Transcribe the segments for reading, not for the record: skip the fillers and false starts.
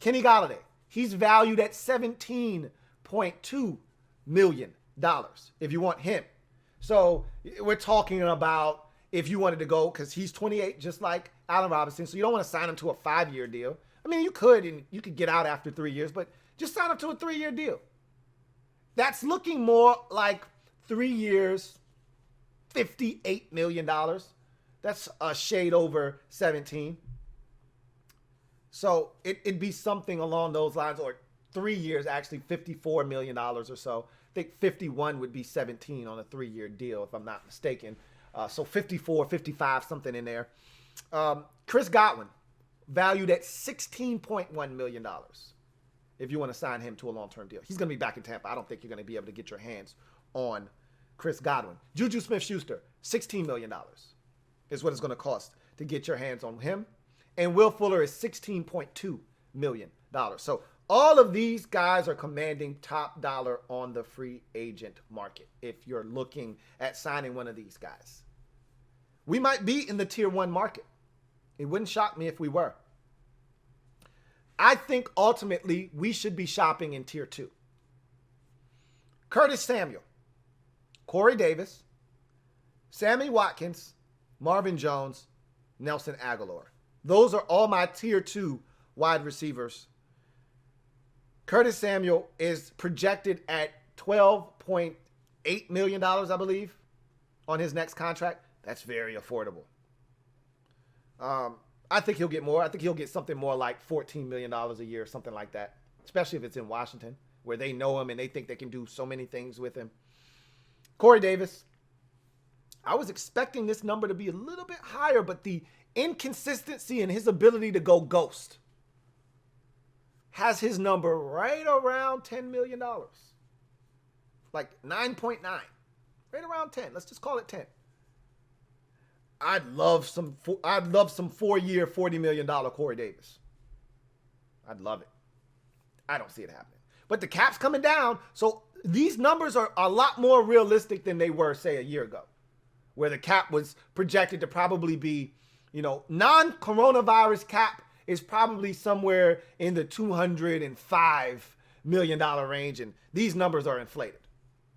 Kenny Golladay, he's valued at $17.2 million if you want him. So we're talking about if you wanted to go, because he's 28, just like Allen Robinson, so you don't want to sign him to a 5-year deal. I mean, you could, and you could get out after 3 years, but just sign him to a 3-year deal. That's looking more like 3 years, $58 million. That's a shade over 17. So it'd be something along those lines, or 3 years, actually $54 million or so. I think 51 would be 17 on a 3-year deal, if I'm not mistaken. So 54, 55, something in there. Chris Godwin, valued at $16.1 million. If you want to sign him to a long-term deal. He's going to be back in Tampa. I don't think you're going to be able to get your hands on Chris Godwin. Juju Smith-Schuster, $16 million is what it's going to cost to get your hands on him. And Will Fuller is $16.2 million. So all of these guys are commanding top dollar on the free agent market if you're looking at signing one of these guys. We might be in the tier 1 market. It wouldn't shock me if we were. I think ultimately we should be shopping in tier 2. Curtis Samuel, Corey Davis, Sammy Watkins, Marvin Jones, Nelson Aguilar. Those are all my tier 2 wide receivers. Curtis Samuel is projected at $12.8 million, I believe, on his next contract. That's very affordable. I think he'll get more. I think he'll get something more like $14 million a year, something like that, especially if it's in Washington, where they know him and they think they can do so many things with him. Corey Davis, I was expecting this number to be a little bit higher, but the inconsistency in his ability to go ghost has his number right around $10 million. Like 9.9. Right around 10. Let's just call it 10. I'd love some 4-year, $40 million Corey Davis. I'd love it. I don't see it happening. But the cap's coming down, so these numbers are a lot more realistic than they were, say, a year ago, where the cap was projected to probably be, non-coronavirus cap is probably somewhere in the $205 million range, and these numbers are inflated.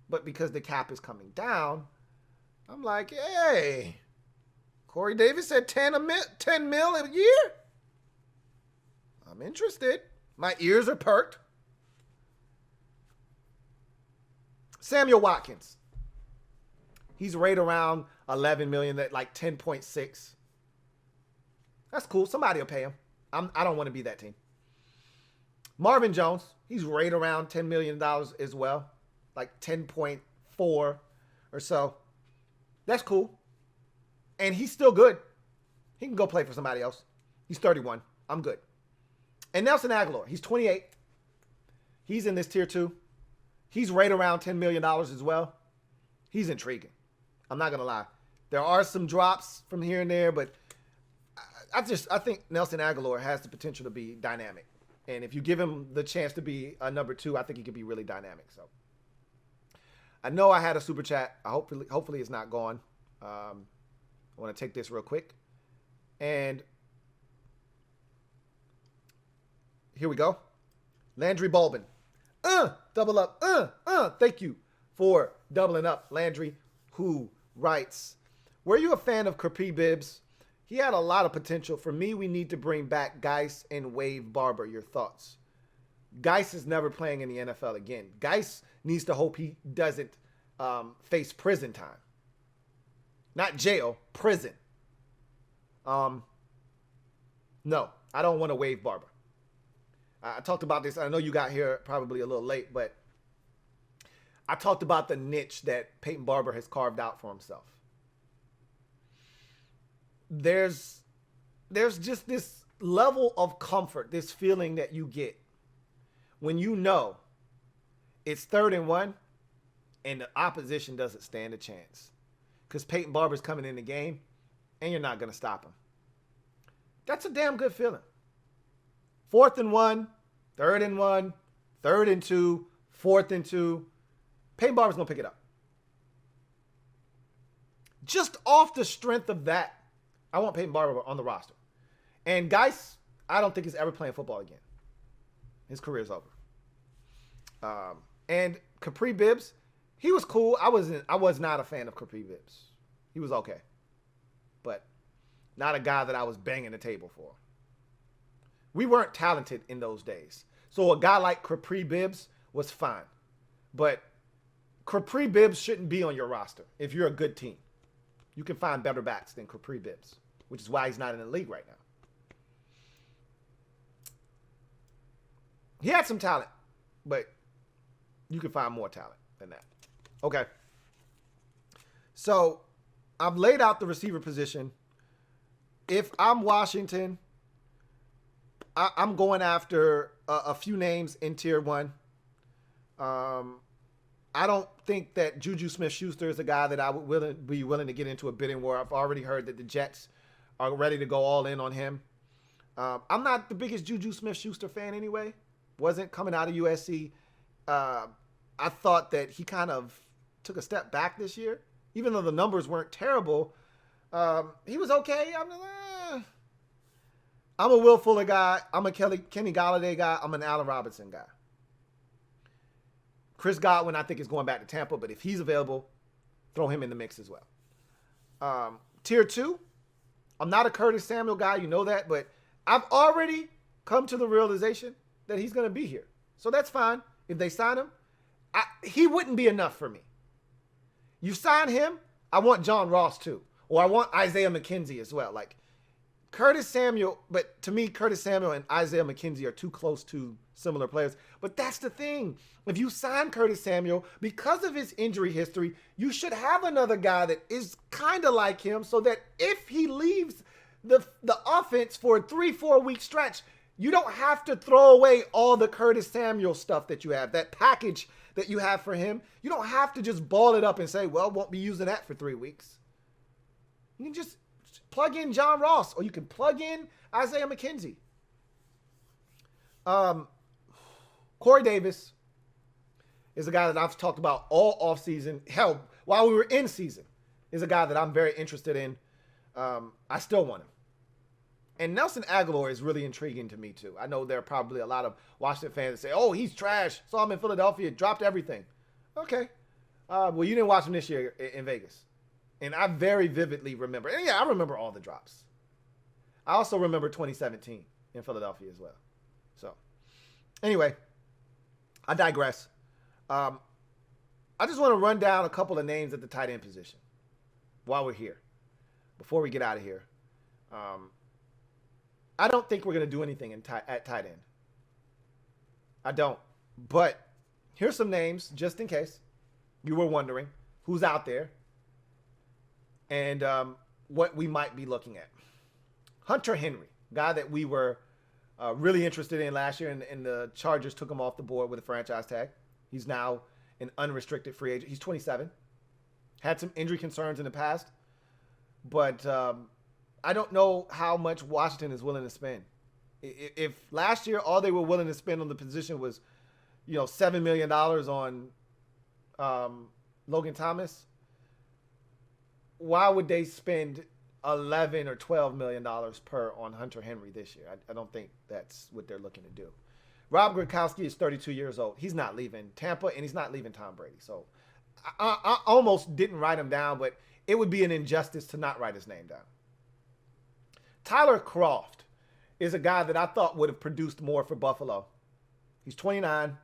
But because the cap is coming down, I'm like, hey, Corey Davis said 10 mil a year? I'm interested. My ears are perked. Samuel Watkins. He's right around 11 million, like 10.6. That's cool. Somebody will pay him. I don't want to be that team. Marvin Jones, he's right around $10 million as well, like 10.4 or so. That's cool. And he's still good. He can go play for somebody else. He's 31. I'm good. And Nelson Aguilar, he's 28. He's in this tier 2. He's right around $10 million as well. He's intriguing. I'm not going to lie. There are some drops from here and there, but I think Nelson Aguilar has the potential to be dynamic. And if you give him the chance to be a number 2, I think he could be really dynamic. So I know I had a super chat. Hopefully it's not gone. I want to take this real quick. And here we go. Landry Bulbin. Double up. Thank you for doubling up, Landry, who writes, were you a fan of Capri Bibbs? He had a lot of potential. For me, we need to bring back Geis and waive Barber. Your thoughts? Geis is never playing in the NFL again. Geis needs to hope he doesn't face prison time. Not jail, prison. No, I don't want to waive Barber. I talked about this. I know you got here probably a little late, but I talked about the niche that Peyton Barber has carved out for himself. There's just this level of comfort, this feeling that you get when you know it's 3rd and 1 and the opposition doesn't stand a chance. Because Peyton Barber's coming in the game and you're not going to stop him. That's a damn good feeling. 4th and 1, 3rd and 1, 3rd and 2, 4th and 2. Peyton Barber's going to pick it up. Just off the strength of that, I want Peyton Barber on the roster. And Geis, I don't think he's ever playing football again. His career's over. And Capri Bibbs, he was cool. I was not a fan of Capri Bibbs. He was okay, but not a guy that I was banging the table for. We weren't talented in those days. So a guy like Capri Bibbs was fine. But Capri Bibbs shouldn't be on your roster if you're a good team. You can find better backs than Capri Bibbs, which is why he's not in the league right now. He had some talent, but you can find more talent than that. Okay. So I've laid out the receiver position. If I'm Washington, I'm going after a few names in tier 1. I don't think that Juju Smith-Schuster is a guy that I would be willing to get into a bidding war. I've already heard that the Jets are ready to go all in on him. I'm not the biggest Juju Smith-Schuster fan anyway. Wasn't coming out of USC. I thought that he kind of took a step back this year. Even though the numbers weren't terrible, he was okay. I'm a Will Fuller guy. I'm a Kenny Golladay guy. I'm an Allen Robinson guy. Chris Godwin, I think, is going back to Tampa, but if he's available, throw him in the mix as well. Tier 2, I'm not a Curtis Samuel guy. You know that, but I've already come to the realization that he's going to be here. So that's fine. If they sign him, he wouldn't be enough for me. You sign him, I want John Ross too. Or I want Isaiah McKenzie as well. Like Curtis Samuel, but to me, Curtis Samuel and Isaiah McKenzie are too close to similar players. But that's the thing. If you sign Curtis Samuel, because of his injury history, you should have another guy that is kind of like him so that if he leaves the offense for a 3-4 week stretch, you don't have to throw away all the Curtis Samuel stuff that you have, that package that you have for him. You don't have to just ball it up and say, well, won't be using that for 3 weeks. You can just plug in John Ross, or you can plug in Isaiah McKenzie. Corey Davis is a guy that I've talked about all offseason. Hell, while we were in season, is a guy that I'm very interested in. I still want him. And Nelson Aguilar is really intriguing to me, too. I know there are probably a lot of Washington fans that say, oh, he's trash. Saw him in Philadelphia, dropped everything. Okay. Well, you didn't watch him this year in Vegas. And I very vividly remember. And yeah, I remember all the drops. I also remember 2017 in Philadelphia as well. So, anyway, I digress. I just want to run down a couple of names at the tight end position while we're here, before we get out of here. I don't think we're going to do anything at tight end. I don't. But here's some names, just in case you were wondering who's out there and what we might be looking at. Hunter Henry, guy that we were really interested in last year, and the Chargers took him off the board with a franchise tag. He's now an unrestricted free agent. He's 27. Had some injury concerns in the past, but I don't know how much Washington is willing to spend. If last year all they were willing to spend on the position was, $7 million on Logan Thomas, why would they spend $11 or $12 million per on Hunter Henry this year? I don't think that's what they're looking to do. Rob Gronkowski is 32 years old. He's not leaving Tampa, and he's not leaving Tom Brady. So I almost didn't write him down, but it would be an injustice to not write his name down. Tyler Croft is a guy that I thought would have produced more for Buffalo. He's 29.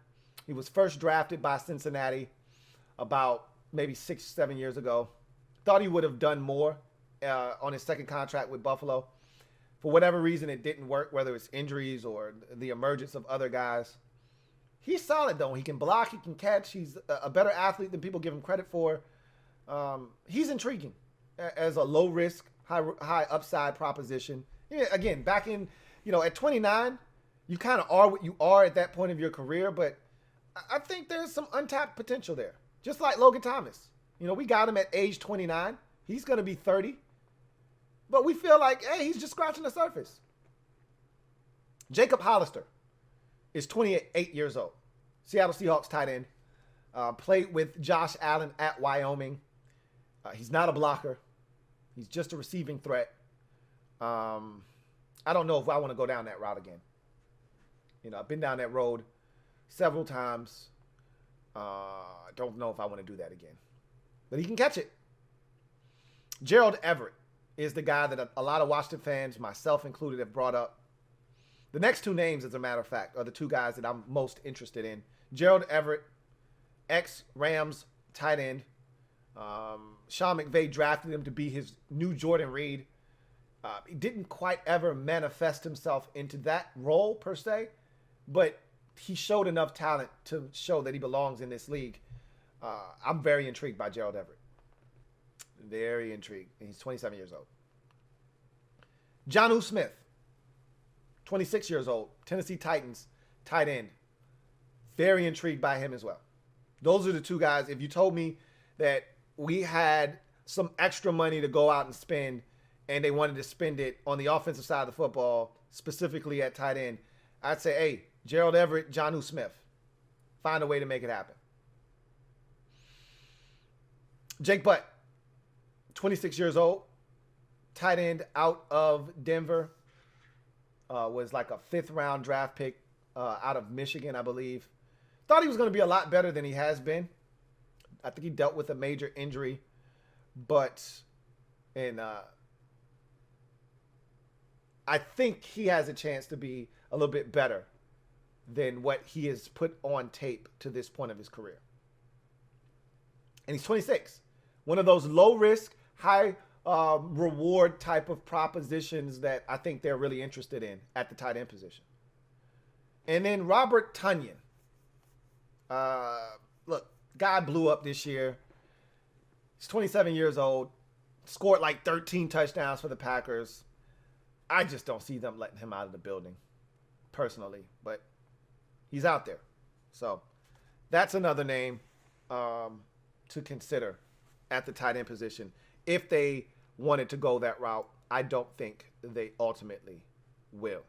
He was first drafted by Cincinnati about maybe 6-7 years ago. Thought he would have done more on his second contract with Buffalo. For whatever reason, it didn't work, whether it's injuries or the emergence of other guys. He's solid, though. He can block. He can catch. He's a better athlete than people give him credit for. He's intriguing as a low-risk, high upside proposition. Yeah, again, back in, at 29, you kind of are what you are at that point of your career, but I think there's some untapped potential there. Just like Logan Thomas. We got him at age 29. He's going to be 30. But we feel like, hey, he's just scratching the surface. Jacob Hollister is 28 years old. Seattle Seahawks tight end. Played with Josh Allen at Wyoming. He's not a blocker. He's just a receiving threat. I don't know if I want to go down that route again. You know, I've been down that road several times. Don't know if I want to do that again. But he can catch it. Gerald Everett is the guy that a lot of Washington fans, myself included, have brought up. The next two names, as a matter of fact, are the two guys that I'm most interested in. Gerald Everett, ex-Rams tight end. Sean McVay drafted him to be his new Jordan Reed. He didn't quite ever manifest himself into that role per se, but he showed enough talent to show that he belongs in this league. I'm very intrigued by Gerald Everett. Very intrigued. And he's 27 years old. Jonnu Smith, 26 years old, Tennessee Titans tight end. Very intrigued by him as well. Those are the two guys. If you told me that we had some extra money to go out and spend and they wanted to spend it on the offensive side of the football, specifically at tight end, I'd say, hey, Gerald Everett, Jonnu Smith. Find a way to make it happen. Jake Butt, 26 years old, tight end out of Denver. Was like a 5th round draft pick out of Michigan, I believe. Thought he was going to be a lot better than he has been. I think he dealt with a major injury, but I think he has a chance to be a little bit better than what he has put on tape to this point of his career. And he's 26. One of those low risk, high reward type of propositions that I think they're really interested in at the tight end position. And then Robert Tunian. Look, guy blew up this year. He's 27 years old. Scored like 13 touchdowns for the Packers. I just don't see them letting him out of the building, personally. But he's out there. So that's another name to consider at the tight end position. If they wanted to go that route, I don't think they ultimately will.